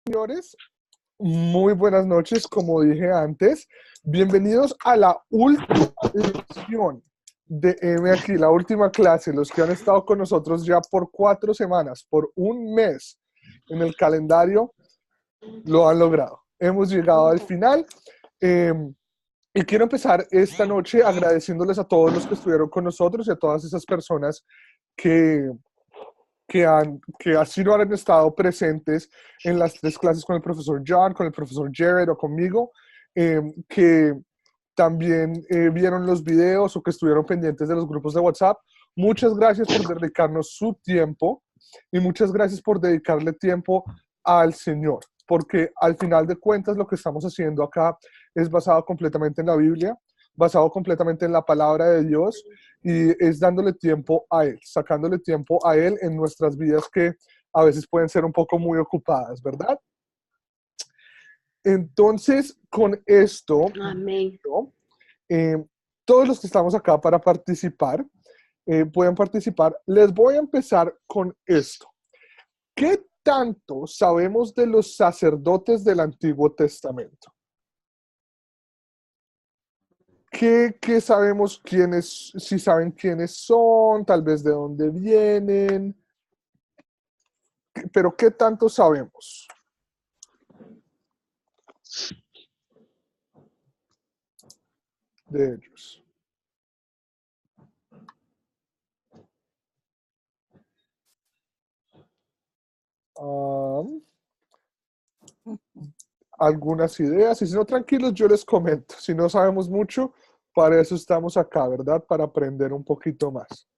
Señores, muy buenas noches, como dije antes. Bienvenidos a la última lección de M aquí, la última clase. Los que han estado con nosotros ya por 4 semanas, por un mes en el calendario, lo han logrado. Hemos llegado al final. eh, y quiero empezar esta noche agradeciéndoles a todos los que estuvieron con nosotros y a todas esas personas que que así no han estado presentes en las 3 clases con el profesor John, con el profesor Jared o conmigo, que también vieron los videos o que estuvieron pendientes de los grupos de WhatsApp. Muchas gracias por dedicarnos su tiempo y muchas gracias por dedicarle tiempo al Señor, porque al final de cuentas lo que estamos haciendo acá es basado completamente en la Biblia, basado completamente en la palabra de Dios, y es dándole tiempo a Él, sacándole tiempo a Él en nuestras vidas que a veces pueden ser un poco muy ocupadas, ¿verdad? Entonces, con esto, Amén. eh, todos los que estamos acá para participar, pueden participar. Les voy a empezar con esto. ¿Qué tanto sabemos de los sacerdotes del Antiguo Testamento? ¿Qué sabemos quiénes, si saben quiénes son, tal vez de dónde vienen? Pero ¿qué tanto sabemos de ellos? Algunas ideas, y si no, tranquilos, yo les comento. Si no sabemos mucho, para eso estamos acá, ¿verdad? Para aprender un poquito más.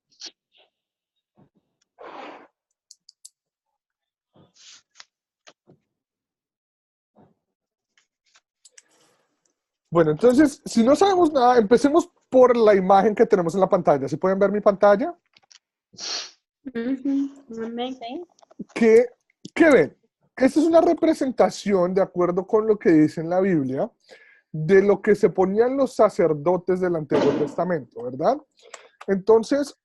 Bueno, entonces, si no sabemos nada, empecemos por la imagen que tenemos en la pantalla. ¿Sí pueden ver mi pantalla? Amén. ¿Qué, qué ven? Esta es una representación, de acuerdo con lo que dice en la Biblia, de lo que se ponían los sacerdotes del Antiguo Testamento, ¿verdad? Entonces,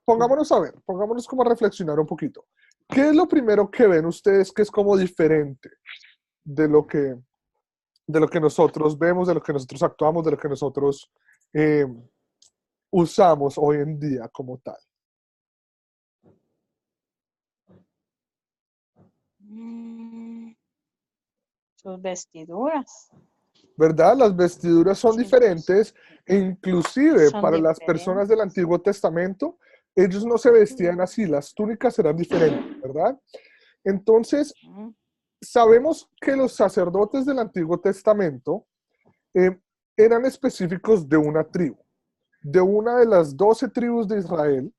pongámonos a ver, pongámonos como a reflexionar un poquito. ¿Qué es lo primero que ven ustedes que es como diferente de lo que nosotros vemos, de lo que nosotros actuamos, de lo que nosotros eh, usamos hoy en día como tal? Sus vestiduras ¿Verdad? Las vestiduras son Sí. diferentes e inclusive Son para las personas del diferentes. Antiguo Testamento, ellos no se vestían así, las túnicas eran diferentes, ¿verdad? Entonces, Mm, sabemos que los sacerdotes del Antiguo Testamento eh, eran específicos de una tribu, de una de las 12 tribus de Israel,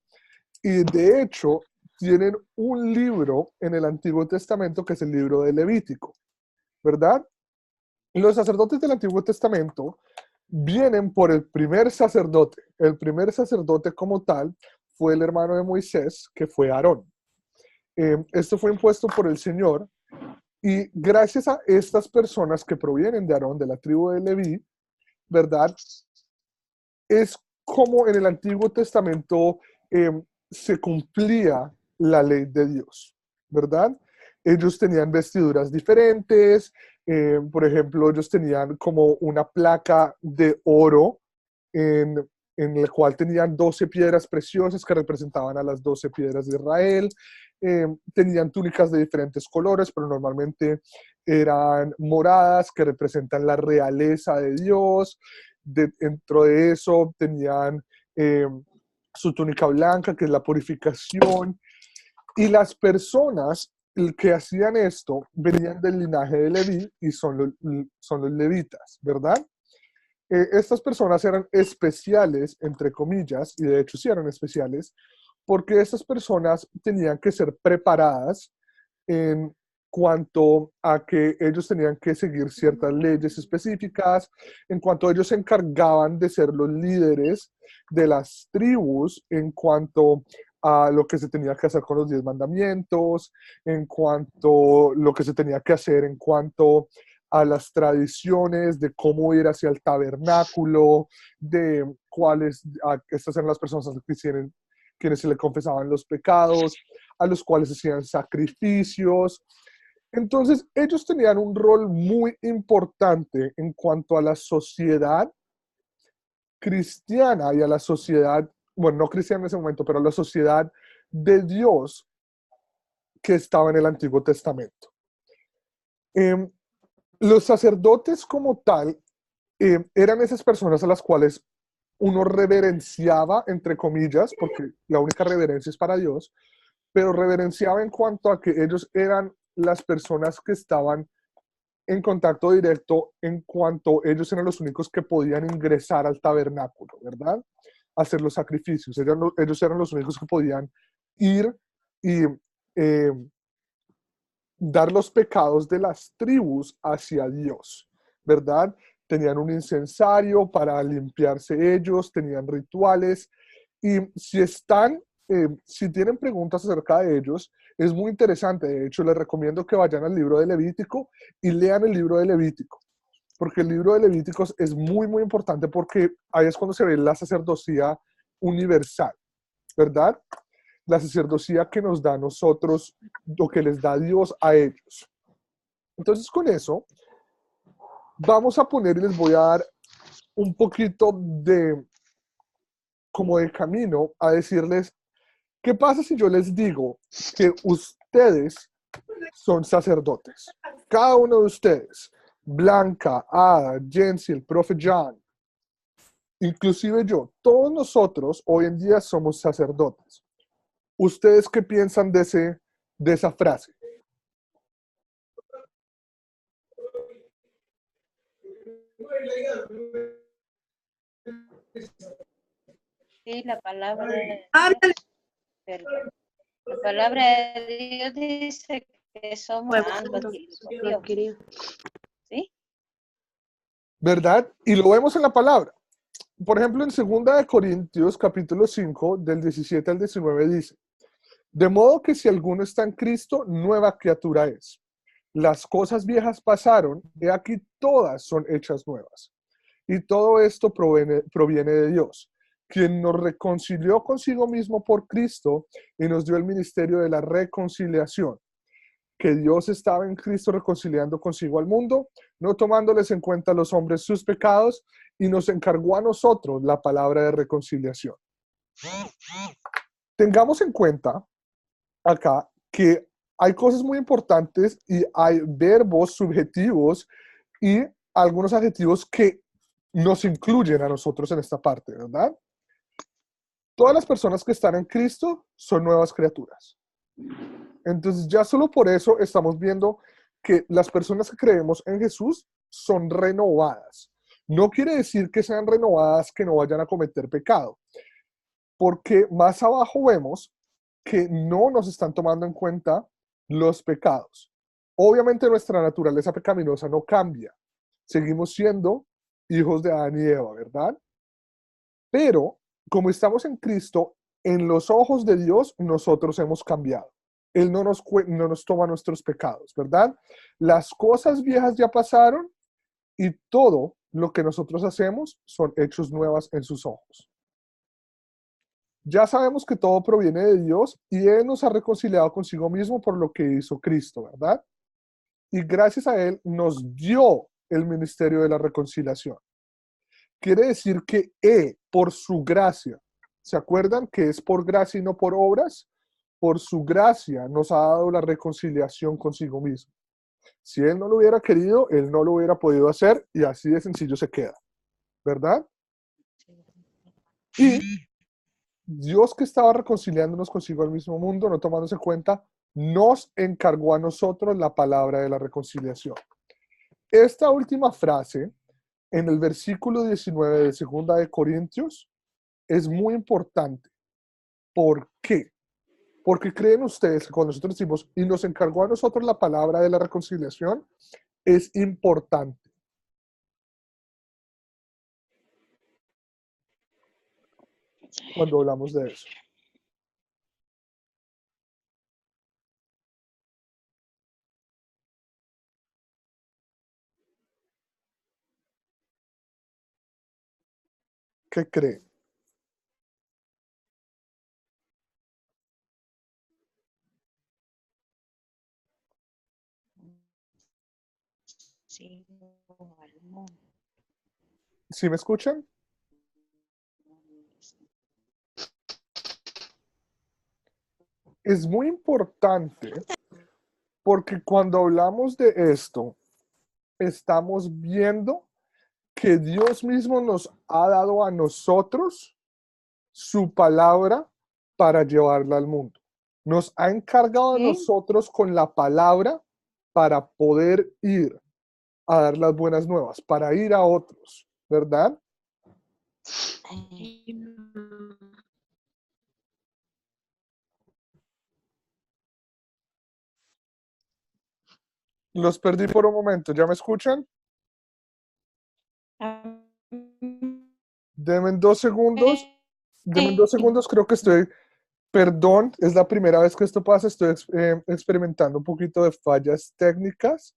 y de hecho tienen un libro en el Antiguo Testamento que es el libro de Levítico, ¿verdad? Los sacerdotes del Antiguo Testamento vienen por el primer sacerdote. El primer sacerdote como tal fue el hermano de Moisés, que fue Aarón. Esto fue impuesto por el Señor, y gracias a estas personas que provienen de Aarón, de la tribu de Leví, ¿verdad? Es como en el Antiguo Testamento eh, se cumplía la ley de Dios, ¿verdad? Ellos tenían vestiduras diferentes, por ejemplo, ellos tenían como una placa de oro en la cual tenían 12 piedras preciosas que representaban a las 12 piedras de Israel. Tenían túnicas de diferentes colores, pero normalmente eran moradas, que representan la realeza de Dios. Dentro de eso tenían su túnica blanca, que es la purificación, y las personas que hacían esto venían del linaje de Leví y son los levitas, ¿verdad? Estas personas eran especiales, entre comillas, y de hecho sí eran especiales, porque estas personas tenían que ser preparadas en cuanto a que ellos tenían que seguir ciertas leyes específicas, en cuanto a ellos se encargaban de ser los líderes de las tribus, en cuanto a lo que se tenía que hacer con los 10 mandamientos, en cuanto a lo que se tenía que hacer en cuanto a las tradiciones de cómo ir hacia el tabernáculo, de cuáles, estas eran las personas que hicieron, quienes se le confesaban los pecados, a los cuales hacían sacrificios. Entonces, ellos tenían un rol muy importante en cuanto a la sociedad cristiana y a la sociedad, bueno, no cristiana en ese momento, pero a la sociedad de Dios que estaba en el Antiguo Testamento. Eh, los sacerdotes como tal eran esas personas a las cuales uno reverenciaba, entre comillas, porque la única reverencia es para Dios, pero reverenciaba en cuanto a que ellos eran las personas que estaban en contacto directo en cuanto ellos eran los únicos que podían ingresar al tabernáculo, ¿verdad? Hacer los sacrificios. Ellos eran los únicos que podían ir y eh, dar los pecados de las tribus hacia Dios, ¿verdad? Tenían un incensario para limpiarse ellos, tenían rituales, y si tienen preguntas acerca de ellos, es muy interesante. De hecho, les recomiendo que vayan al libro de Levítico y lean el libro de Levítico, porque el libro de Levíticos es muy, muy importante porque ahí es cuando se ve la sacerdocía universal, ¿verdad? La sacerdocía que nos da a nosotros, lo que les da Dios a ellos. Entonces, con eso, vamos a poner y les voy a dar un poquito de, como de camino a decirles, ¿qué pasa si yo les digo que ustedes son sacerdotes? Cada uno de ustedes, Blanca, Ada, Jensi, el profe John, inclusive yo, todos nosotros hoy en día somos sacerdotes. ¿Ustedes qué piensan de esa frase? Sí, la palabra de Háblale. Dios, perdón. La palabra de Dios dice que somos santos y escogidos. ¿Sí? ¿Verdad? Y lo vemos en la palabra. Por ejemplo, en 2 capítulo 5, del 17 al 19 dice, de modo que si alguno está en Cristo, nueva criatura es. Las cosas viejas pasaron, y aquí todas son hechas nuevas. Y todo esto proviene de Dios, quien nos reconcilió consigo mismo por Cristo y nos dio el ministerio de la reconciliación, que Dios estaba en Cristo reconciliando consigo al mundo, no tomándoles en cuenta a los hombres sus pecados, y nos encargó a nosotros la palabra de reconciliación. Tengamos en cuenta acá que hay cosas muy importantes y hay verbos subjetivos y algunos adjetivos que nos incluyen a nosotros en esta parte, ¿verdad? Todas las personas que están en Cristo son nuevas criaturas. Entonces ya solo por eso estamos viendo que las personas que creemos en Jesús son renovadas. No quiere decir que sean renovadas que no vayan a cometer pecado, porque más abajo vemos que no nos están tomando en cuenta los pecados. Obviamente nuestra naturaleza pecaminosa no cambia. Seguimos siendo hijos de Adán y Eva, ¿verdad? Pero como estamos en Cristo, en los ojos de Dios nosotros hemos cambiado. Él no nos toma nuestros pecados, ¿verdad? Las cosas viejas ya pasaron y todo lo que nosotros hacemos son hechos nuevas en sus ojos. Ya sabemos que todo proviene de Dios y Él nos ha reconciliado consigo mismo por lo que hizo Cristo, ¿verdad? Y gracias a Él nos dio el ministerio de la reconciliación. Quiere decir que por su gracia, ¿se acuerdan que es por gracia y no por obras? Por su gracia nos ha dado la reconciliación consigo mismo. Si Él no lo hubiera querido, Él no lo hubiera podido hacer y así de sencillo se queda, ¿verdad? Y Dios, que estaba reconciliándonos consigo al mismo mundo, no tomándose en cuenta, nos encargó a nosotros la palabra de la reconciliación. Esta última frase, en el versículo 19 de 2 Corintios, es muy importante. ¿Por qué? Porque creen ustedes que cuando nosotros decimos, y nos encargó a nosotros la palabra de la reconciliación, es importante. Cuando hablamos de eso. ¿Qué creen? consigo al mundo. ¿Sí me escuchan? Es muy importante porque cuando hablamos de esto, estamos viendo que Dios mismo nos ha dado a nosotros su palabra para llevarla al mundo. Nos ha encargado a Sí. nosotros con la palabra para poder ir a dar las buenas nuevas, para ir a otros, ¿verdad? Los perdí por un momento, ¿ya me escuchan? Denme 2 segundos. Denme 2 segundos, creo que estoy, perdón, es la primera vez que esto pasa, estoy experimentando un poquito de fallas técnicas,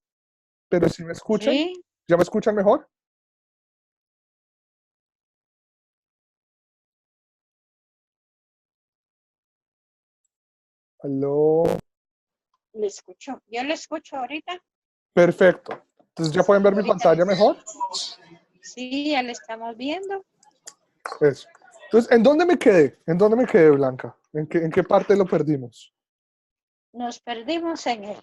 pero ¿sí me escuchan? Sí. ¿Ya me escuchan mejor? Aló. ¿Le escucho? ¿Yo le escucho ahorita? Perfecto. Entonces, ¿ya pueden ver mi Ahorita pantalla mejor? Sí, ya le estamos viendo. Eso. Entonces, ¿en dónde me quedé? ¿En dónde me quedé, Blanca? ¿En qué parte lo perdimos? Nos perdimos en el...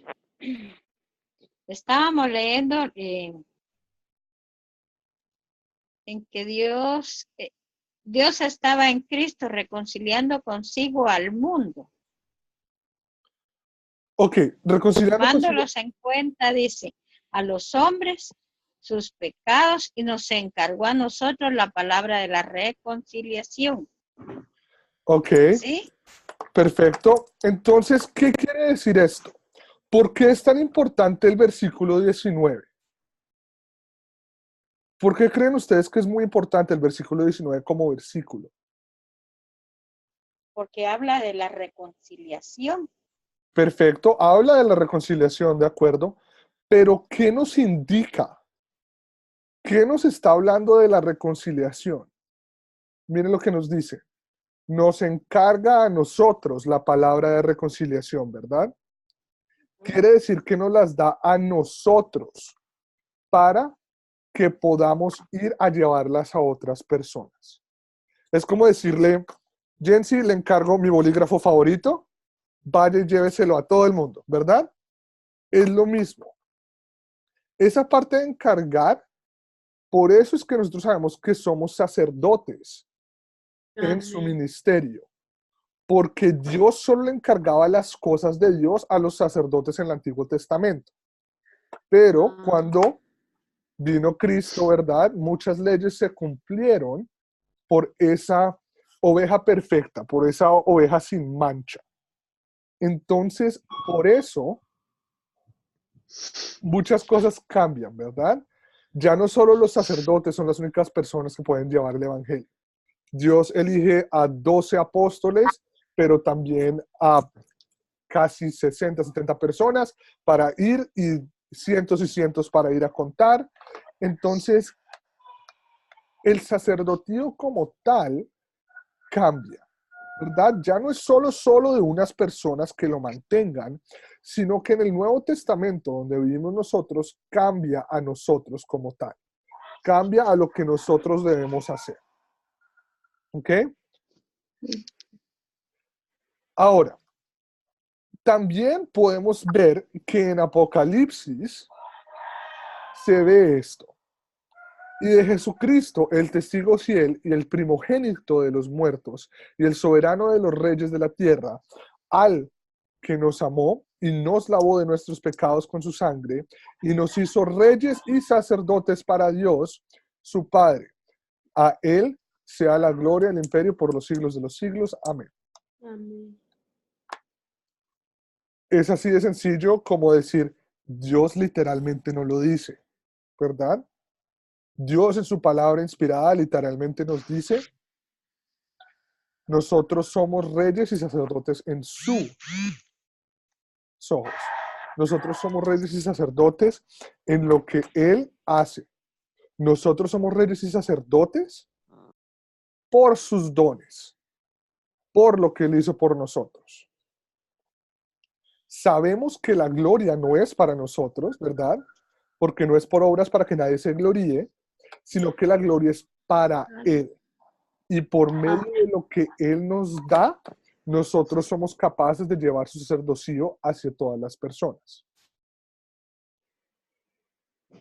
Estábamos leyendo en que Dios estaba en Cristo reconciliando consigo al mundo. Ok, reconciliando consigo. Tomándolos en cuenta, dice, a los hombres sus pecados y nos encargó a nosotros la palabra de la reconciliación. Ok, ¿Sí? perfecto. Entonces, ¿qué quiere decir esto? ¿Por qué es tan importante el versículo 19? ¿Por qué creen ustedes que es muy importante el versículo 19 como versículo? Porque habla de la reconciliación. Perfecto, habla de la reconciliación, ¿de acuerdo? Pero ¿qué nos indica? ¿Qué nos está hablando de la reconciliación? Miren lo que nos dice. Nos encarga a nosotros la palabra de reconciliación, ¿verdad? Quiere decir que nos las da a nosotros para que podamos ir a llevarlas a otras personas. Es como decirle, Jensi, le encargo mi bolígrafo favorito, vaya y lléveselo a todo el mundo, ¿verdad? Es lo mismo. Esa parte de encargar, por eso es que nosotros sabemos que somos sacerdotes en su ministerio, porque Dios solo le encargaba las cosas de Dios a los sacerdotes en el Antiguo Testamento. Pero cuando vino Cristo, ¿verdad? Muchas leyes se cumplieron por esa oveja perfecta, por esa oveja sin mancha. Entonces, por eso, muchas cosas cambian, ¿verdad? Ya no solo los sacerdotes son las únicas personas que pueden llevar el Evangelio. Dios elige a 12 apóstoles, pero también a casi 60, 70 personas para ir y cientos para ir a contar. Entonces, el sacerdotío como tal cambia, ¿verdad? Ya no es solo de unas personas que lo mantengan, sino que en el Nuevo Testamento, donde vivimos nosotros, cambia a nosotros como tal. Cambia a lo que nosotros debemos hacer. ¿Ok? Ahora, también podemos ver que en Apocalipsis se ve esto. Y de Jesucristo, el testigo fiel y el primogénito de los muertos y el soberano de los reyes de la tierra, al que nos amó y nos lavó de nuestros pecados con su sangre y nos hizo reyes y sacerdotes para Dios, su Padre. A él sea la gloria y el imperio por los siglos de los siglos. Amén. Amén. Es así de sencillo como decir, Dios literalmente no lo dice, ¿verdad? Dios en su palabra inspirada literalmente nos dice, nosotros somos reyes y sacerdotes en sus ojos. Nosotros somos reyes y sacerdotes en lo que Él hace. Nosotros somos reyes y sacerdotes por sus dones, por lo que Él hizo por nosotros. Sabemos que la gloria no es para nosotros, ¿verdad? porque no es por obras para que nadie se gloríe, sino que la gloria es para Él. Y por medio de lo que Él nos da, nosotros somos capaces de llevar su sacerdocio hacia todas las personas.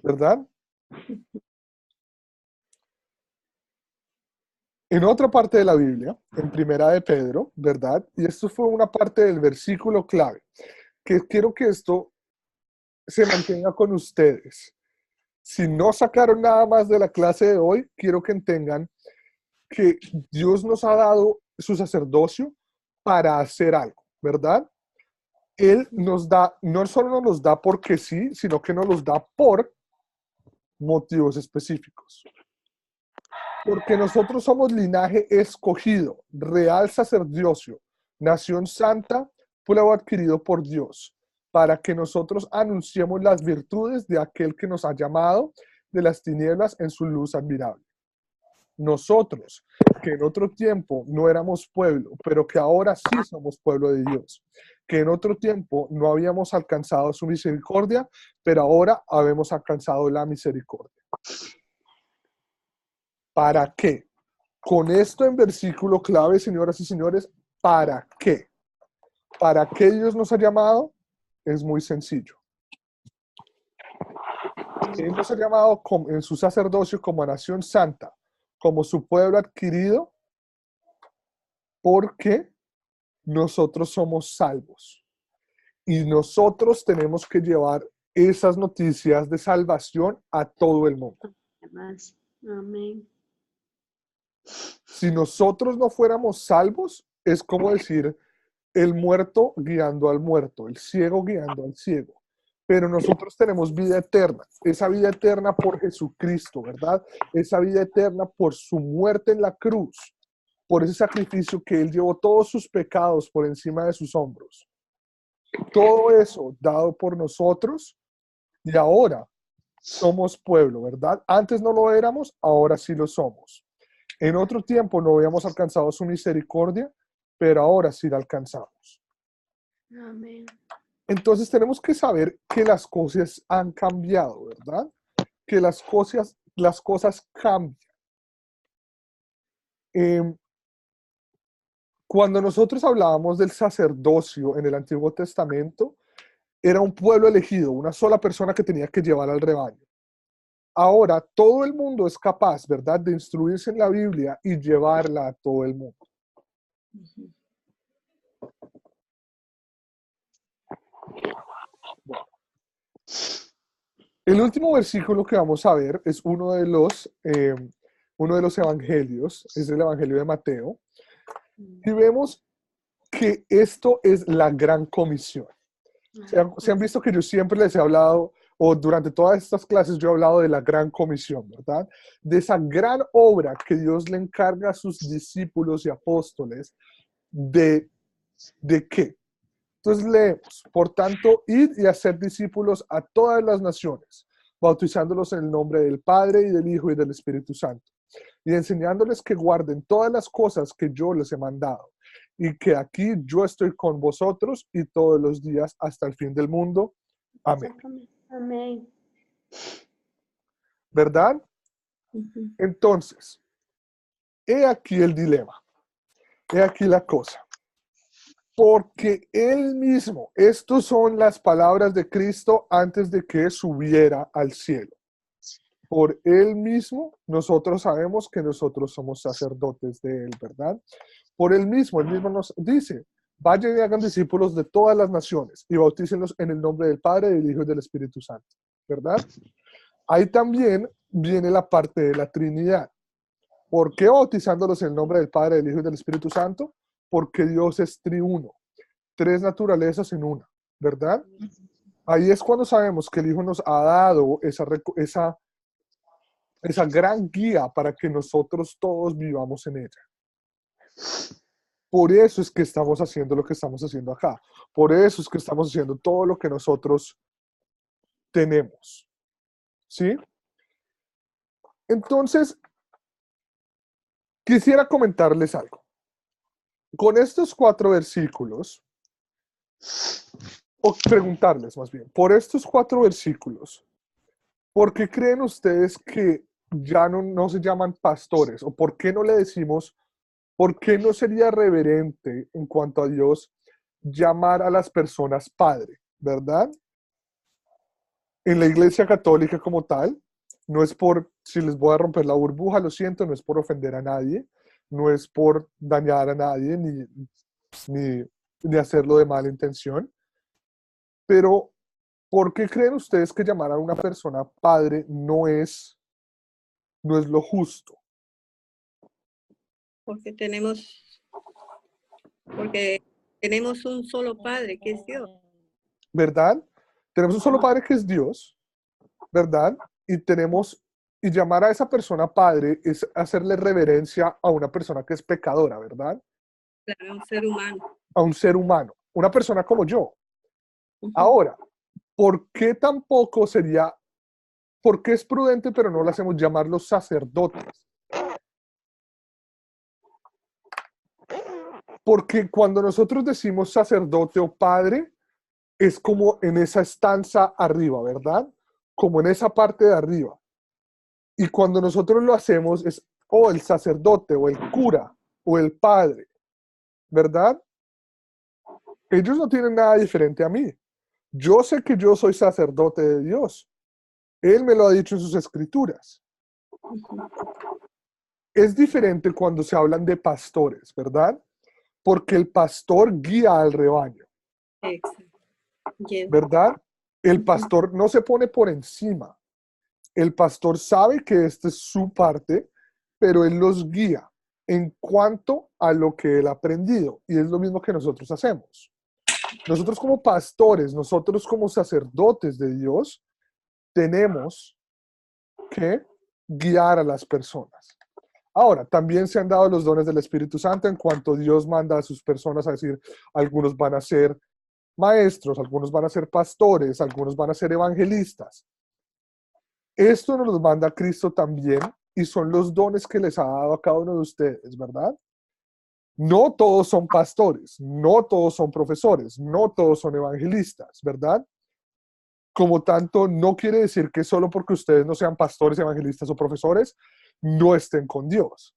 ¿Verdad? En otra parte de la Biblia, en Primera de Pedro, ¿verdad? Y esto fue una parte del versículo clave, que quiero que esto se mantenga con ustedes. Si no sacaron nada más de la clase de hoy, quiero que entiendan que Dios nos ha dado su sacerdocio para hacer algo, ¿verdad? Él nos da, no solo nos los da porque sí, sino que nos los da por motivos específicos. Porque nosotros somos linaje escogido, real sacerdocio, nación santa, pueblo adquirido por Dios, para que nosotros anunciemos las virtudes de aquel que nos ha llamado de las tinieblas en su luz admirable. Nosotros, que en otro tiempo no éramos pueblo, pero que ahora sí somos pueblo de Dios, que en otro tiempo no habíamos alcanzado su misericordia, pero ahora habemos alcanzado la misericordia. ¿Para qué? Con esto en versículo clave, señoras y señores, ¿para qué? ¿Para qué Dios nos ha llamado? Es muy sencillo. Él nos ha llamado en su sacerdocio como nación santa, como su pueblo adquirido, porque nosotros somos salvos. Y nosotros tenemos que llevar esas noticias de salvación a todo el mundo. Amén. Si nosotros no fuéramos salvos, es como decir el muerto guiando al muerto, el ciego guiando al ciego. Pero nosotros tenemos vida eterna, esa vida eterna por Jesucristo, ¿verdad? Esa vida eterna por su muerte en la cruz, por ese sacrificio que Él llevó todos sus pecados por encima de sus hombros. Todo eso dado por nosotros y ahora somos pueblo, ¿verdad? Antes no lo éramos, ahora sí lo somos. En otro tiempo no habíamos alcanzado su misericordia, pero ahora sí la alcanzamos. Amén. Entonces tenemos que saber que las cosas han cambiado, ¿verdad? Que las cosas cambian. Cuando nosotros hablábamos del sacerdocio en el Antiguo Testamento, era un pueblo elegido, una sola persona que tenía que llevar al rebaño. Ahora todo el mundo es capaz, ¿verdad?, de instruirse en la Biblia y llevarla a todo el mundo. Bueno. El último versículo que vamos a ver es uno de los evangelios, es el Evangelio de Mateo, y vemos que esto es la gran comisión. Se han visto que yo siempre les he hablado, o durante todas estas clases yo he hablado de la gran comisión, ¿verdad? De esa gran obra que Dios le encarga a sus discípulos y apóstoles ¿de qué? Entonces leemos, por tanto, id y hacer discípulos a todas las naciones, bautizándolos en el nombre del Padre y del Hijo y del Espíritu Santo, y enseñándoles que guarden todas las cosas que yo les he mandado, y que aquí yo estoy con vosotros y todos los días hasta el fin del mundo. Amén. Amén. ¿Verdad? Entonces, he aquí el dilema, he aquí la cosa. Porque Él mismo, estas son las palabras de Cristo antes de que subiera al cielo. Por Él mismo, nosotros sabemos que nosotros somos sacerdotes de Él, ¿verdad? Por Él mismo nos dice, vayan y hagan discípulos de todas las naciones y bautícenlos en el nombre del Padre, del Hijo y del Espíritu Santo, ¿verdad? Ahí también viene la parte de la Trinidad. ¿Por qué bautizándolos en el nombre del Padre, del Hijo y del Espíritu Santo? Porque Dios es triuno, tres naturalezas en una, ¿verdad? Ahí es cuando sabemos que el Hijo nos ha dado esa gran guía para que nosotros todos vivamos en ella. Por eso es que estamos haciendo lo que estamos haciendo acá. Por eso es que estamos haciendo todo lo que nosotros tenemos. ¿Sí? Entonces, quisiera comentarles algo. Con estos 4 versículos, o preguntarles más bien, por estos 4 versículos, ¿por qué creen ustedes que ya no se llaman pastores? ¿O por qué no le decimos, por qué no sería reverente en cuanto a Dios llamar a las personas padre, ¿verdad? En la Iglesia Católica como tal, no es por, si les voy a romper la burbuja, lo siento, no es por ofender a nadie, no es por dañar a nadie, ni hacerlo de mala intención, pero ¿por qué creen ustedes que llamar a una persona padre no es lo justo? Porque tenemos un solo Padre, que es Dios. ¿Verdad? Tenemos un solo Padre que es Dios, ¿verdad? Y llamar a esa persona padre es hacerle reverencia a una persona que es pecadora, ¿verdad? Claro, un ser humano. A un ser humano, una persona como yo. Ujú. Ahora, ¿por qué tampoco sería, por qué es prudente, pero no lo hacemos llamar los sacerdotes? Porque cuando nosotros decimos sacerdote o padre, es como en esa estanza arriba, ¿verdad? Como en esa parte de arriba. Y cuando nosotros lo hacemos es, o el sacerdote, o el cura, o el padre, ¿verdad? Ellos no tienen nada diferente a mí. Yo sé que yo soy sacerdote de Dios. Él me lo ha dicho en sus escrituras. Es diferente cuando se hablan de pastores, ¿verdad? Porque el pastor guía al rebaño, Exacto. Yes. ¿verdad? El pastor no se pone por encima. El pastor sabe que esta es su parte, pero él los guía en cuanto a lo que él ha aprendido. Y es lo mismo que nosotros hacemos. Nosotros como pastores, nosotros como sacerdotes de Dios, tenemos que guiar a las personas. Ahora, también se han dado los dones del Espíritu Santo en cuanto Dios manda a sus personas a decir, algunos van a ser maestros, algunos van a ser pastores, algunos van a ser evangelistas. Esto nos los manda Cristo también y son los dones que les ha dado a cada uno de ustedes, ¿verdad? No todos son pastores, no todos son profesores, no todos son evangelistas, ¿verdad? Como tanto, no quiere decir que solo porque ustedes no sean pastores, evangelistas o profesores, no estén con Dios,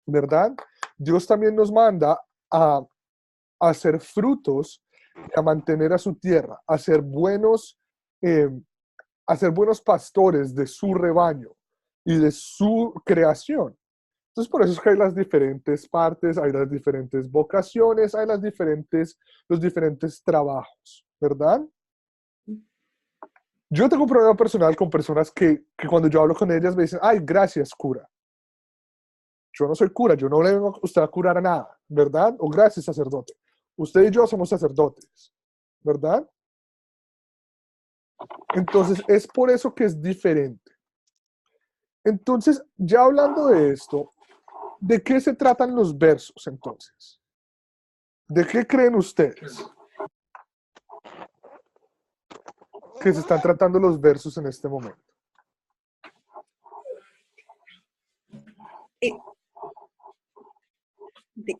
¿verdad? Dios también nos manda a hacer frutos, a mantener a su tierra, a ser buenos pastores de su rebaño y de su creación. Entonces, por eso es que hay las diferentes partes, hay las diferentes vocaciones, hay los diferentes trabajos, ¿verdad? Yo tengo un problema personal con personas que cuando yo hablo con ellas me dicen, ay, gracias, cura. Yo no soy cura, yo no le vengo a usted a curar a nada, ¿verdad? O gracias, sacerdote. Usted y yo somos sacerdotes, ¿verdad? Entonces, es por eso que es diferente. Entonces, ya hablando de esto, ¿de qué se tratan los versos entonces? ¿De qué creen ustedes que se están tratando los versos en este momento? ¿De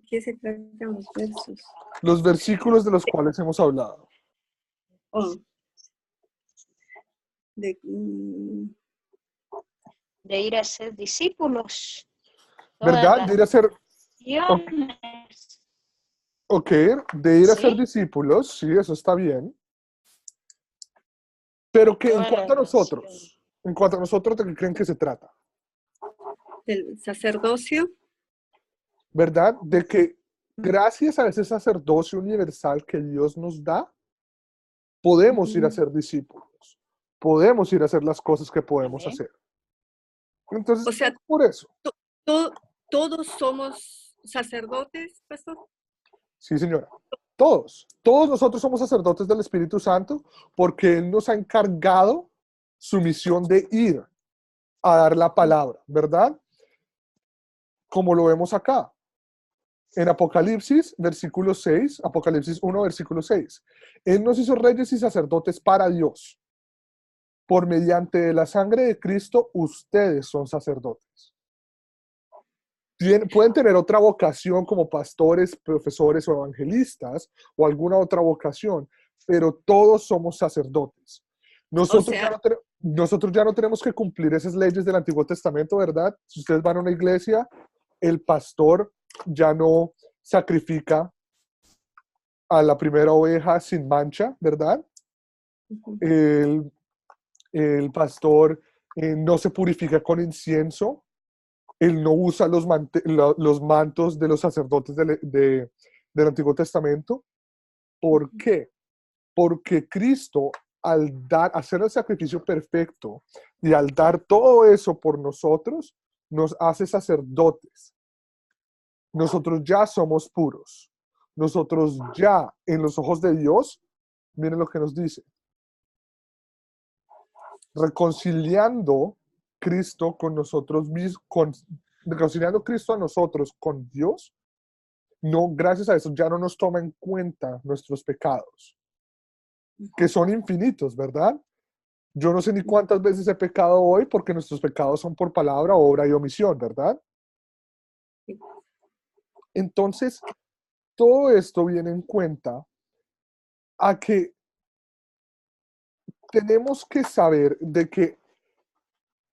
qué se tratan los versos? Los versículos de los cuales hemos hablado. Oh. De ir a ser discípulos. ¿Verdad? De ir a ser, Acciones. ok, de ir a ser Sí. discípulos, sí, eso está bien. Pero que en Todas cuanto a las nosotros, ¿de qué creen que se trata? Del sacerdocio. ¿Verdad? De que gracias a ese sacerdocio universal que Dios nos da, podemos ir a ser discípulos, podemos ir a hacer las cosas que podemos Amén. hacer. Entonces, O sea, por eso. todos somos sacerdotes, pastor. Sí, señora. Todos nosotros somos sacerdotes del Espíritu Santo porque Él nos ha encargado su misión de ir a dar la palabra, ¿verdad? Como lo vemos acá. En Apocalipsis, versículo 6, Apocalipsis 1, versículo 6. Él nos hizo reyes y sacerdotes para Dios. Por mediante la sangre de Cristo, ustedes son sacerdotes. Pueden tener otra vocación como pastores, profesores o evangelistas o alguna otra vocación, pero todos somos sacerdotes. sea, nosotros ya no tenemos que cumplir esas leyes del Antiguo Testamento, ¿verdad? Si ustedes van a una iglesia, el pastor ya no sacrifica a la primera oveja sin mancha, ¿verdad? ujú, El, el pastor no se purifica con incienso, él no usa los mantos de los sacerdotes del Antiguo Testamento. ¿Por qué? Porque Cristo, hacer el sacrificio perfecto y al dar todo eso por nosotros, nos hace sacerdotes. Nosotros ya somos puros. Nosotros ya, en los ojos de Dios, miren lo que nos dice, reconciliando Cristo con nosotros mismos, reconciliando Cristo a nosotros con Dios, no, gracias a eso ya no nos toma en cuenta nuestros pecados, que son infinitos, ¿verdad? Yo no sé ni cuántas veces he pecado hoy porque nuestros pecados son por palabra, obra y omisión, ¿verdad? Entonces, todo esto viene en cuenta a que tenemos que saber de que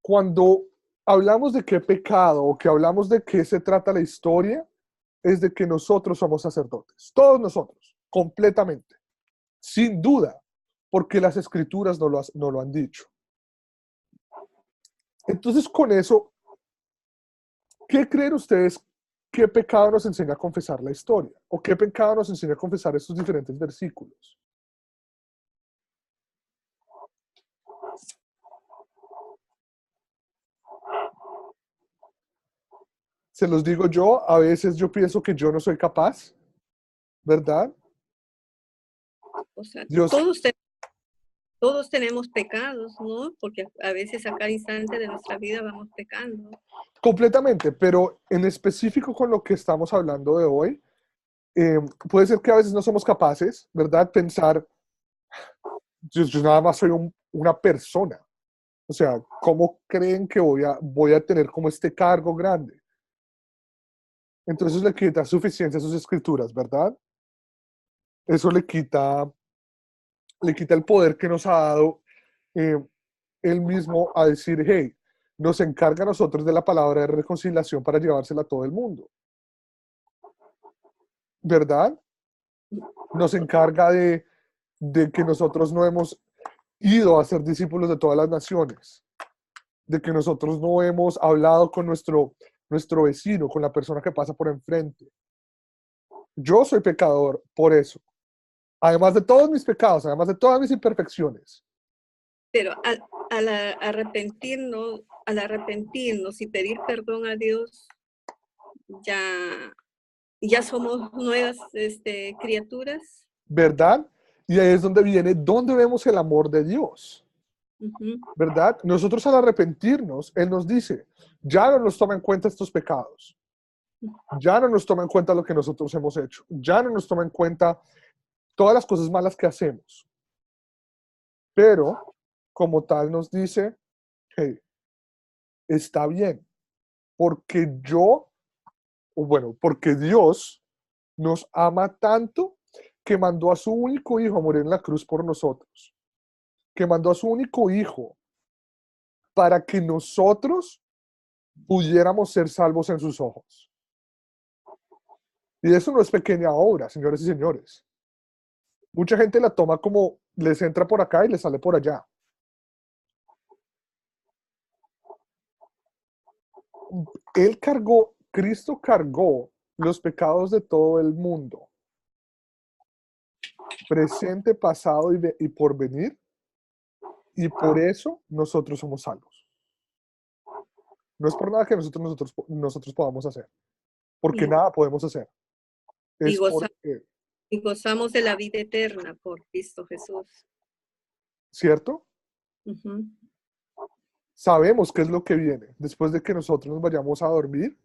cuando hablamos de qué pecado o que hablamos de qué se trata la historia, es de que nosotros somos sacerdotes, todos nosotros, completamente, sin duda, porque las escrituras no lo han dicho. Entonces, con eso, ¿qué creen ustedes? ¿Qué pecado nos enseña a confesar la historia? ¿O qué pecado nos enseña a confesar estos diferentes versículos? Se los digo yo, a veces yo pienso que yo no soy capaz, ¿verdad? o sea, Dios, todos tenemos pecados, ¿no? Porque a veces a cada instante de nuestra vida vamos pecando. completamente, pero en específico con lo que estamos hablando de hoy, puede ser que a veces no somos capaces, ¿verdad? Pensar, yo nada más soy una persona. O sea, ¿cómo creen que voy a tener como este cargo grande? Entonces le quita suficiencia a sus escrituras, ¿verdad? Eso le quita el poder que nos ha dado eh, él mismo a decir, hey, nos encarga a nosotros de la palabra de reconciliación para llevársela a todo el mundo, ¿verdad? Nos encarga de que nosotros no hemos ido a ser discípulos de todas las naciones, de que nosotros no hemos hablado con nuestro vecino, con la persona que pasa por enfrente. Yo soy pecador por eso. Además de todos mis pecados, además de todas mis imperfecciones. Pero al arrepentirnos y pedir perdón a Dios, ya somos nuevas criaturas. ¿Verdad? Y ahí es donde vemos el amor de Dios. Ujú. ¿Verdad? Nosotros al arrepentirnos, Él nos dice, ya no nos toma en cuenta estos pecados. Ya no nos toma en cuenta lo que nosotros hemos hecho. Ya no nos toma en cuenta todas las cosas malas que hacemos. Pero, como tal, nos dice, hey, está bien, porque porque Dios nos ama tanto que mandó a su único hijo a morir en la cruz por nosotros, que mandó a su único hijo para que nosotros pudiéramos ser salvos en sus ojos. Y eso no es pequeña obra, señores y señores. Mucha gente la toma como les entra por acá y les sale por allá. Cristo cargó los pecados de todo el mundo, presente, pasado y por venir, y por eso nosotros somos salvos. No es por nada que nosotros podamos hacer, porque Y, nada podemos hacer. y Es goza- porque, y gozamos de la vida eterna por Cristo Jesús. ¿cierto? Ujú. Sabemos qué es lo que viene. Después de que nosotros nos vayamos a dormir,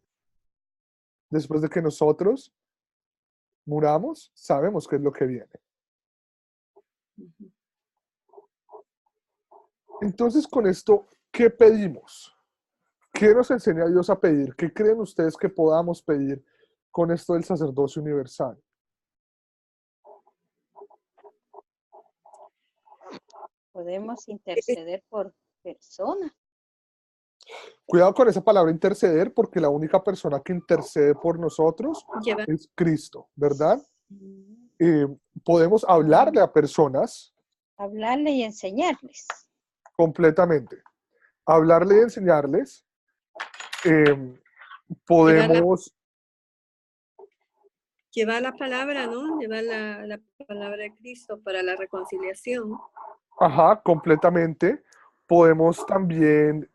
después de que nosotros muramos, sabemos qué es lo que viene. Ujú. Entonces, con esto, ¿qué pedimos? ¿Qué nos enseña Dios a pedir? ¿Qué creen ustedes que podamos pedir con esto del sacerdocio universal? Podemos interceder por personas. Cuidado con esa palabra interceder, porque la única persona que intercede por nosotros Lleva, es Cristo, ¿verdad? Podemos hablarle a personas Hablarle y enseñarles. completamente. Hablarle y enseñarles. Podemos, llevar la palabra, ¿no? Llevar la palabra de Cristo para la reconciliación. ajá, completamente. Podemos también,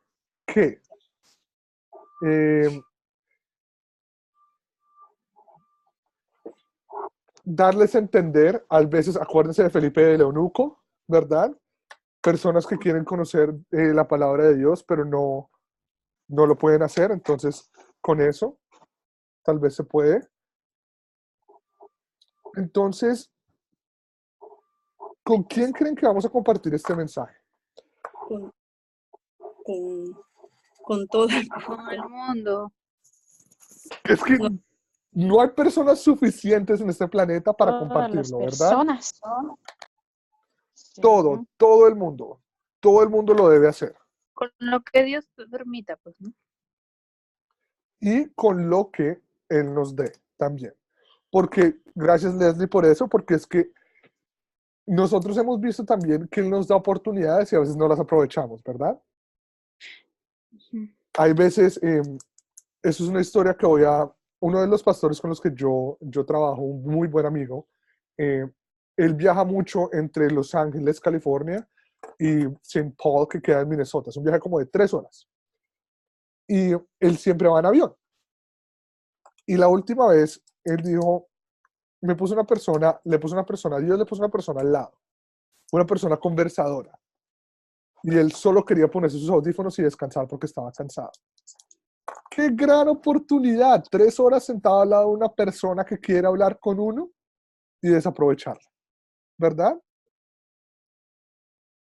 ¿qué? Darles a entender, a veces, acuérdense de Felipe del Eunuco, ¿verdad? Personas que quieren conocer la palabra de Dios, pero no lo pueden hacer, entonces con eso tal vez se puede. Entonces, ¿con quién creen que vamos a compartir este mensaje? Con, con todo el Con el mundo. Es que No. no hay personas suficientes en este planeta para Todas las compartirlo, ¿verdad? personas. Sí. Todo el mundo lo debe hacer. Con lo que Dios permita, pues, ¿no? Y con lo que Él nos dé también. Porque, gracias Leslie por eso, porque es que nosotros hemos visto también que Él nos da oportunidades y a veces no las aprovechamos, ¿verdad? Ujú. Hay veces, eso es una historia que uno de los pastores con los que yo trabajo, un muy buen amigo, él viaja mucho entre Los Ángeles, California, y St. Paul, que queda en Minnesota. Es un viaje como de 3 horas. Y él siempre va en avión. Y la última vez, él dijo, Dios le puso una persona al lado, una persona conversadora. Y él solo quería ponerse sus audífonos y descansar porque estaba cansado. ¡Qué gran oportunidad! 3 horas sentado al lado de una persona que quiere hablar con uno y desaprovecharla, ¿verdad?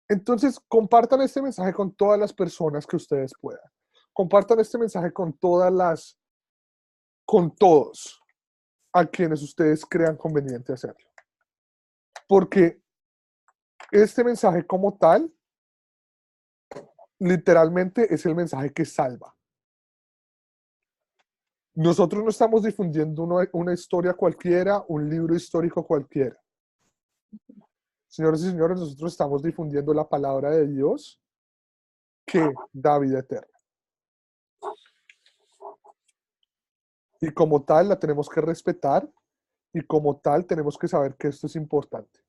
Entonces, compartan este mensaje con todas las personas que ustedes puedan. Compartan este mensaje con todos a quienes ustedes crean conveniente hacerlo. Porque este mensaje como tal, literalmente es el mensaje que salva. Nosotros no estamos difundiendo una historia cualquiera, un libro histórico cualquiera. Señores y señores, nosotros estamos difundiendo la palabra de Dios que da vida eterna. Y como tal la tenemos que respetar y como tal tenemos que saber que esto es importante.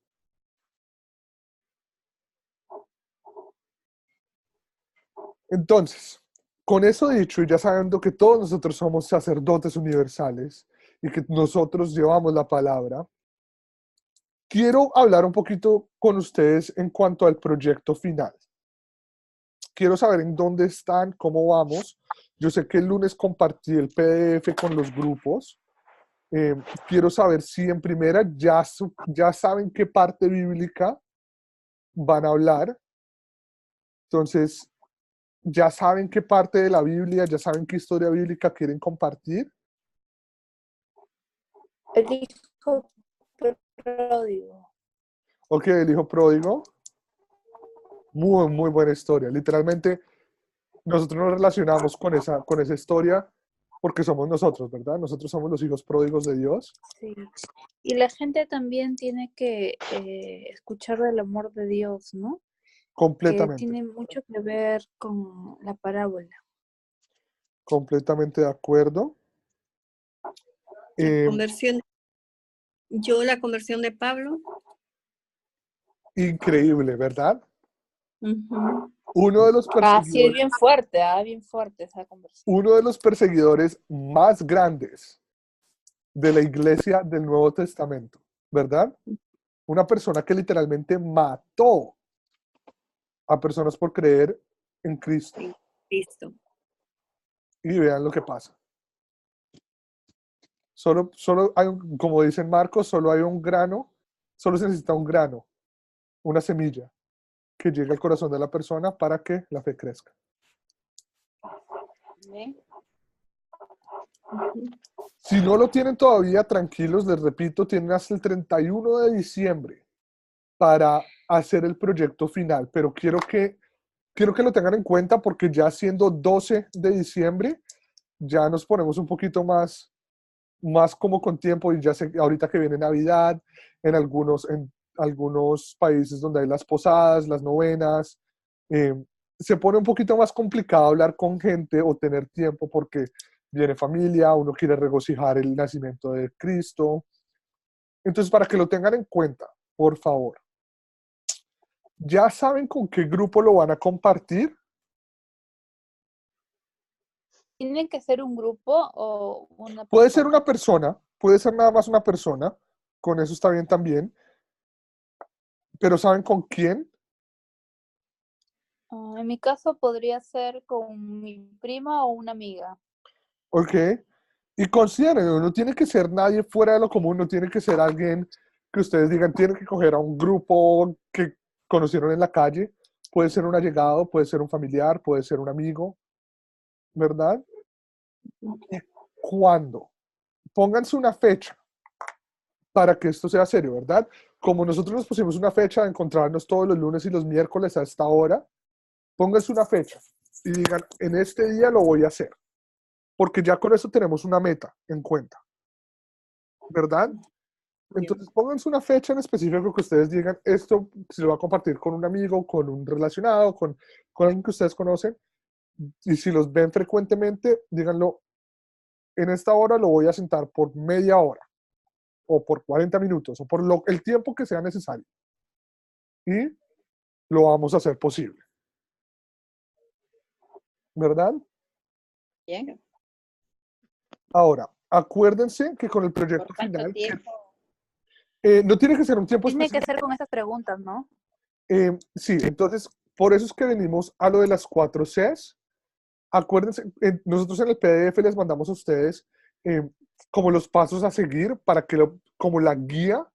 Entonces, con eso dicho y ya sabiendo que todos nosotros somos sacerdotes universales y que nosotros llevamos la palabra, quiero hablar un poquito con ustedes en cuanto al proyecto final. Quiero saber en dónde están, cómo vamos. Yo sé que el lunes compartí el PDF con los grupos. Quiero saber si en primera ya saben qué parte bíblica van a hablar. Entonces, ya saben qué parte de la Biblia, ya saben qué historia bíblica quieren compartir. El hijo pródigo. Ok, el hijo pródigo. Muy, muy buena historia. Literalmente, nosotros nos relacionamos con esa historia porque somos nosotros, ¿verdad? Nosotros somos los hijos pródigos de Dios. Sí. Y la gente también tiene que escuchar del amor de Dios, ¿no? Que Completamente. tiene mucho que ver con la parábola. Completamente de acuerdo. La conversión de Pablo. Increíble, ¿verdad? Ujú. Uno de los Sí, es perseguidores, bien fuerte esa conversión. uno de los perseguidores más grandes de la iglesia del Nuevo Testamento, ¿verdad? Una persona que literalmente mató a personas por creer en Cristo. Cristo. Y vean lo que pasa. Solo hay como dicen Marcos, solo hay un grano, solo se necesita un grano, una semilla, que llegue al corazón de la persona para que la fe crezca. Amén. Si no lo tienen todavía, tranquilos, les repito, tienen hasta el 31 de diciembre para hacer el proyecto final, pero quiero que lo tengan en cuenta porque ya siendo 12 de diciembre, ya nos ponemos un poquito más como con tiempo y ya sé, ahorita que viene Navidad, en algunos países donde hay las posadas, las novenas, eh, se pone un poquito más complicado hablar con gente o tener tiempo porque viene familia, uno quiere regocijar el nacimiento de Cristo. Entonces, para que lo tengan en cuenta, por favor, ¿ya saben con qué grupo lo van a compartir? ¿Tienen que ser un grupo o una Puede ser persona? una persona, puede ser nada más una persona, con eso está bien también, pero ¿saben con quién? En mi caso podría ser con mi prima o una amiga. ¿Ok? Y consideren, no tiene que ser nadie fuera de lo común, no tiene que ser alguien que ustedes digan, tienen que coger a un grupo que conocieron en la calle, puede ser un allegado, puede ser un familiar, puede ser un amigo, ¿verdad? ¿Y cuándo? Pónganse una fecha para que esto sea serio, ¿verdad? Como nosotros nos pusimos una fecha de encontrarnos todos los lunes y los miércoles a esta hora, pónganse una fecha y digan, en este día lo voy a hacer, porque ya con eso tenemos una meta en cuenta, ¿verdad? Entonces pónganse una fecha en específico que ustedes digan, esto se lo va a compartir con un amigo, con un relacionado, con alguien que ustedes conocen, y si los ven frecuentemente, díganlo, en esta hora lo voy a sentar por media hora, o por 40 minutos, o por el tiempo que sea necesario, y lo vamos a hacer posible, ¿verdad? Bien. Ahora, acuérdense que con el ¿Por proyecto cuánto final, tiempo? no tiene que ser un tiempo Tiene que específico. ser con esas preguntas, ¿no? Sí, entonces, por eso es que venimos a lo de las 4 Cs. Acuérdense, nosotros en el PDF les mandamos a ustedes eh, como los pasos a seguir para como la guía,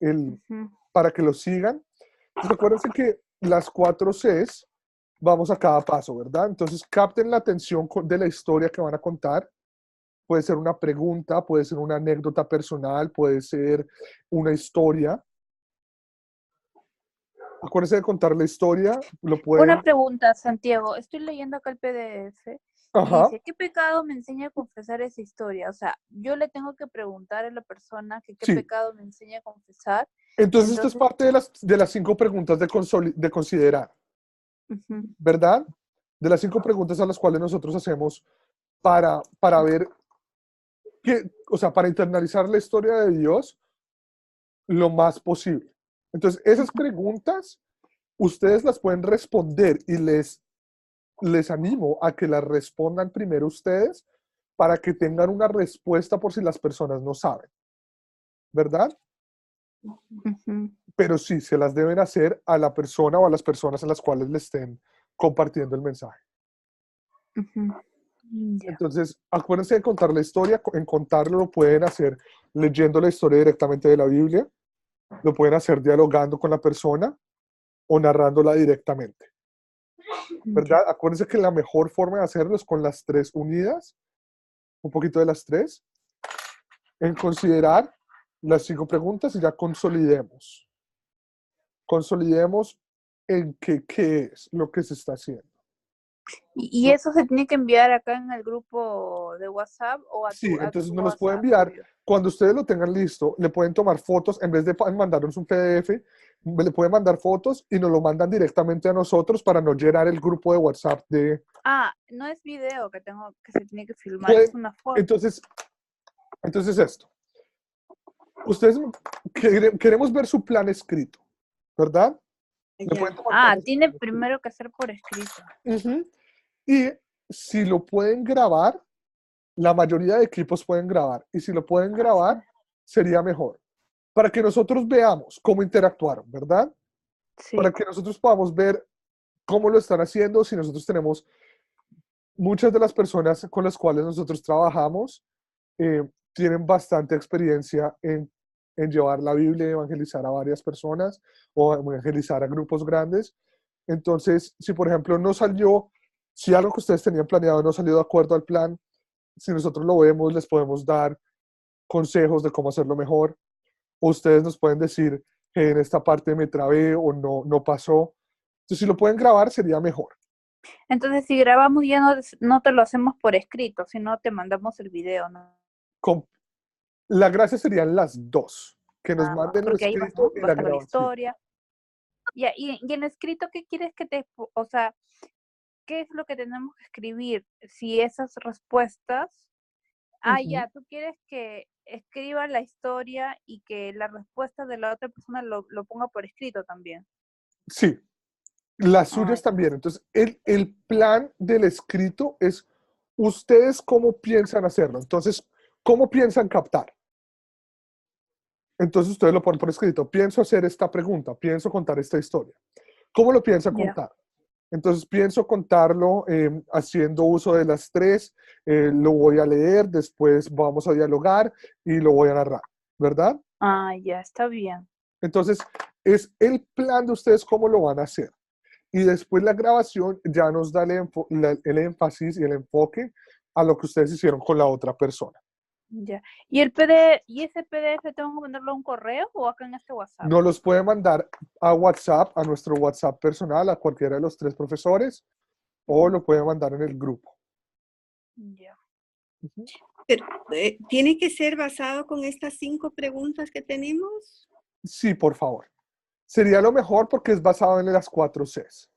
Ujú. para que lo sigan. Entonces, acuérdense que las 4 Cs vamos a cada paso, ¿verdad? Entonces, capten la atención de la historia que van a contar. Puede ser una pregunta, puede ser una anécdota personal, puede ser una historia. Acuérdense de contar la historia, lo Una pueden... pregunta, Santiago. Estoy leyendo acá el PDF y Ajá. dice, ¿qué pecado me enseña a confesar esa historia? O sea, yo le tengo que preguntar a la persona que qué Sí. pecado me enseña a confesar. Entonces, esto es Entonces, parte de las 5 preguntas de considerar, ujú, ¿verdad? De las 5 preguntas a las cuales nosotros hacemos para ver o sea, para internalizar la historia de Dios lo más posible. Entonces, esas preguntas, ustedes las pueden responder y les animo a que las respondan primero ustedes para que tengan una respuesta por si las personas no saben, ¿verdad? ujú, Pero sí, se las deben hacer a la persona o a las personas a las cuales le estén compartiendo el mensaje. ujú. Ya. Entonces, acuérdense de contar la historia. En contarlo lo pueden hacer leyendo la historia directamente de la Biblia, lo pueden hacer dialogando con la persona o narrándola directamente, Ya. ¿verdad? Acuérdense que la mejor forma de hacerlo es con las 3 unidas, un poquito de las 3, en considerar las 5 preguntas y ya consolidemos. Consolidemos en qué es lo que se está haciendo. ¿Y eso se tiene que enviar acá en el grupo de WhatsApp o Sí, a entonces tu nos los puede WhatsApp enviar. tuyo? Cuando ustedes lo tengan listo, le pueden tomar fotos, en vez de mandarnos un PDF, le pueden mandar fotos y nos lo mandan directamente a nosotros para no llenar el grupo de WhatsApp No es video que se tiene que filmar, es pueden- una foto. entonces esto. Ustedes queremos ver su plan escrito, ¿verdad? Le pueden tomar fotos. Tiene primero que ser por escrito. Ujú. Y si lo pueden grabar, la mayoría de equipos pueden grabar. Y si lo pueden grabar, sería mejor. Para que nosotros veamos cómo interactuaron, ¿verdad? Sí. Para que nosotros podamos ver cómo lo están haciendo, si nosotros tenemos muchas de las personas con las cuales nosotros trabajamos, tienen bastante experiencia en llevar la Biblia y evangelizar a varias personas o evangelizar a grupos grandes. Entonces, si por ejemplo si algo que ustedes tenían planeado no salió de acuerdo al plan, si nosotros lo vemos, les podemos dar consejos de cómo hacerlo mejor. O ustedes nos pueden decir, en esta parte me trabé o no pasó. Entonces, si lo pueden grabar, sería mejor. Entonces, si grabamos ya no te lo hacemos por escrito, sino te mandamos el video, ¿no? Con- la gracia serían las dos, que nos Nada más, manden lo porque ahí va escrito y a la estar la grabación. historia. Ya, y en el escrito, ¿qué quieres que o sea, qué es lo que tenemos que escribir? Si esas respuestas, ya, tú quieres que escriba la historia y que la respuesta de la otra persona lo ponga por escrito también. Sí, las suyas Ya. también. Entonces, el plan del escrito es ustedes cómo piensan hacerlo. Entonces, ¿cómo piensan captar? Entonces, ustedes lo ponen por escrito. Pienso hacer esta pregunta, pienso contar esta historia. ¿Cómo lo piensa Ya. contar? Entonces, pienso contarlo haciendo uso de las tres. Lo voy a leer, después vamos a dialogar y lo voy a narrar, ¿verdad? Ya, está bien. Entonces, es el plan de ustedes cómo lo van a hacer. Y después la grabación ya nos da el énfasis y el enfoque a lo que ustedes hicieron con la otra persona. Ya. ¿Y ese PDF tengo que mandarlo a un correo o acá en este WhatsApp? Nos los puede mandar a WhatsApp, a nuestro WhatsApp personal, a cualquiera de los tres profesores, o lo puede mandar en el grupo. Ya. Pero, ¿tiene que ser basado con estas 5 preguntas que tenemos? Sí, por favor. Sería lo mejor porque es basado en las 4 Cs,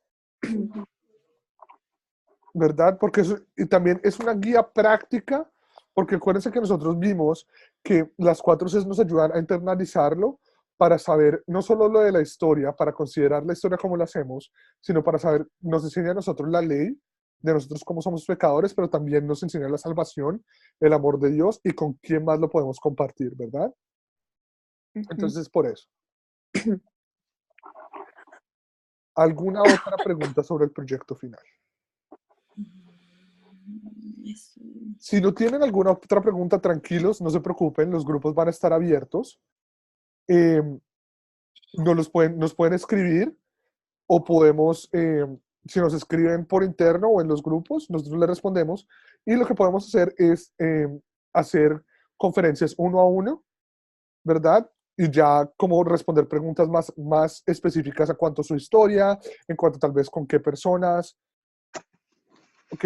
¿verdad? Porque y también es una guía práctica, porque acuérdense que nosotros vimos que las 4 Cs nos ayudan a internalizarlo para saber no solo lo de la historia, para considerar la historia como la hacemos, sino para saber, nos enseña a nosotros la ley de nosotros cómo somos pecadores, pero también nos enseña la salvación, el amor de Dios y con quién más lo podemos compartir, ¿verdad? Entonces, por eso. ¿Alguna otra pregunta sobre el proyecto final? Si no tienen alguna otra pregunta, tranquilos, no se preocupen, los grupos van a estar abiertos. Nos pueden escribir o podemos, si nos escriben por interno o en los grupos, nosotros les respondemos. Y lo que podemos hacer es hacer conferencias uno a uno, ¿verdad? Y ya como responder preguntas más específicas a cuanto a su historia, en cuanto tal vez con qué personas. ¿Ok?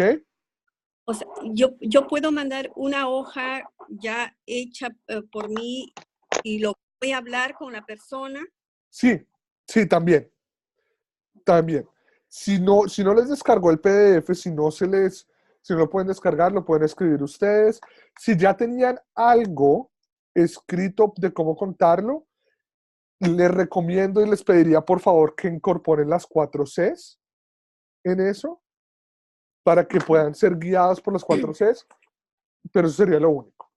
O sea, yo puedo mandar una hoja ya hecha por mí y lo voy a hablar con la persona. Sí, sí, también. También. Si no les descargó el PDF, si no lo pueden descargar, lo pueden escribir ustedes. Si ya tenían algo escrito de cómo contarlo, les recomiendo y les pediría por favor que incorporen las 4 Cs en eso para que puedan ser guiados por las 4 Cs, pero eso sería lo único.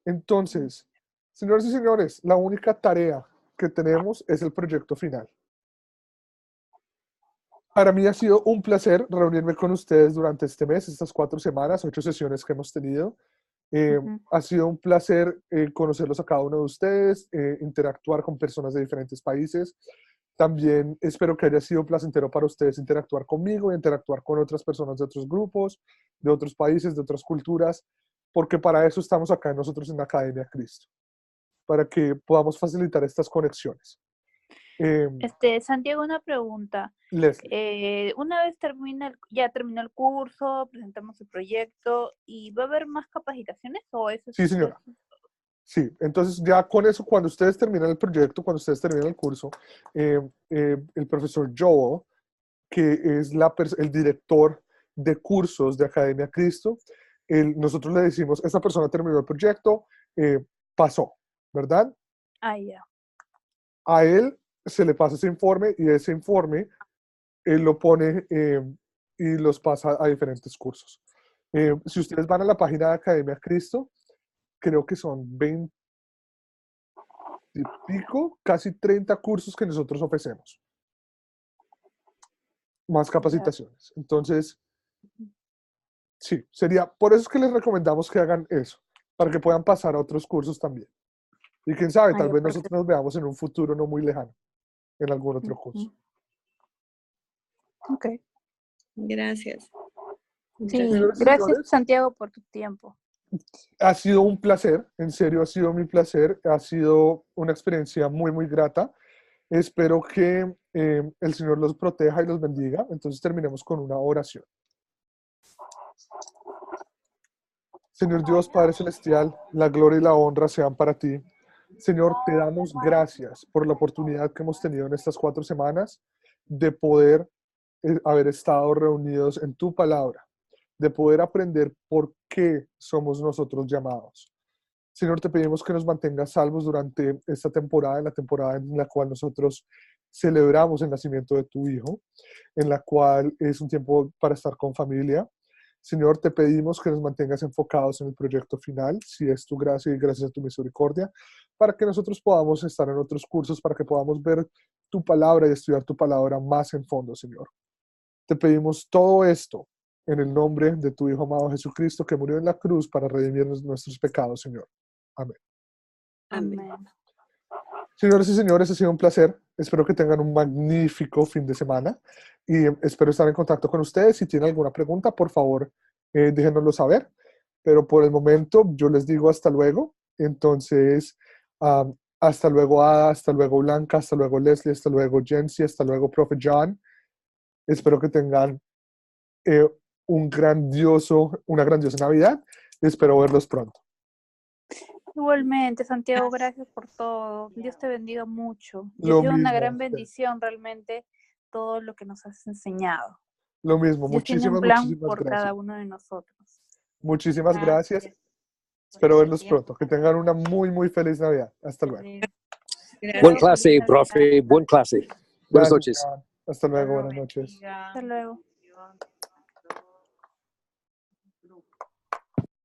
Entonces, señores y señores, la única tarea que tenemos es el proyecto final. Para mí ha sido un placer reunirme con ustedes durante este mes, estas 4 semanas, 8 sesiones que hemos tenido. Ha sido un placer conocerlos a cada uno de ustedes, interactuar con personas de diferentes países. También espero que haya sido placentero para ustedes interactuar conmigo, interactuar con otras personas de otros grupos, de otros países, de otras culturas, porque para eso estamos acá nosotros en la Academia Cristo, para que podamos facilitar estas conexiones. Santiago, una pregunta. Leslie. Una vez ya terminó el curso, presentamos el proyecto, ¿y va a haber más capacitaciones o eso es? Sí, señora. Sí, entonces ya con eso, cuando ustedes terminan el proyecto, cuando ustedes terminan el curso, el profesor Joel, que es el director de cursos de Academia Cristo, nosotros le decimos, esta persona terminó el proyecto, pasó, ¿verdad? Ya. A él se le pasa ese informe y ese informe él lo pone y los pasa a diferentes cursos. Si ustedes van a la página de Academia Cristo, creo que son 20 y pico, casi 30 cursos que nosotros ofrecemos. Más capacitaciones. Entonces, sí, por eso es que les recomendamos que hagan eso, para que puedan pasar a otros cursos también. Y quién sabe, tal vez nosotros nos veamos en un futuro no muy lejano, en algún otro curso. Ok. Gracias. Sí, Señoras y gracias señores, Santiago por tu tiempo. Ha sido un placer, en serio ha sido mi placer, ha sido una experiencia muy, muy grata. Espero que el Señor los proteja y los bendiga. Entonces terminemos con una oración. Señor Dios, Padre Celestial, la gloria y la honra sean para ti. Señor, te damos gracias por la oportunidad que hemos tenido en estas 4 semanas de poder haber estado reunidos en tu palabra, de poder aprender por qué somos nosotros llamados. Señor, te pedimos que nos mantengas salvos durante esta temporada, en la temporada en la cual nosotros celebramos el nacimiento de tu Hijo, en la cual es un tiempo para estar con familia. Señor, te pedimos que nos mantengas enfocados en el proyecto final, si es tu gracia y gracias a tu misericordia, para que nosotros podamos estar en otros cursos, para que podamos ver tu palabra y estudiar tu palabra más en fondo, Señor. Te pedimos todo esto en el nombre de tu Hijo amado Jesucristo, que murió en la cruz para redimirnos nuestros pecados, Señor. Amén. Amén. Señores y señores, ha sido un placer. Espero que tengan un magnífico fin de semana y espero estar en contacto con ustedes. Si tienen alguna pregunta, por favor, déjenoslo saber. Pero por el momento, yo les digo hasta luego. Entonces, hasta luego, Ada, hasta luego, Blanca, hasta luego, Leslie, hasta luego, Jency, hasta luego, Profe John. Espero que tengan una grandiosa Navidad. Espero verlos pronto. Igualmente, Santiago, gracias por todo. Dios te bendiga mucho. Y Lo ha sido una mismo, gran bendición realmente todo lo que nos has enseñado. Lo mismo. Dios tiene un plan por cada uno de nosotros. Muchísimas gracias. Espero verlos pronto. Que tengan una muy, muy feliz Navidad. Hasta luego. Buen clase, profe. Buen clase. Buenas Gracias, noches. Jan. Hasta luego. Buenas noches. Hasta luego.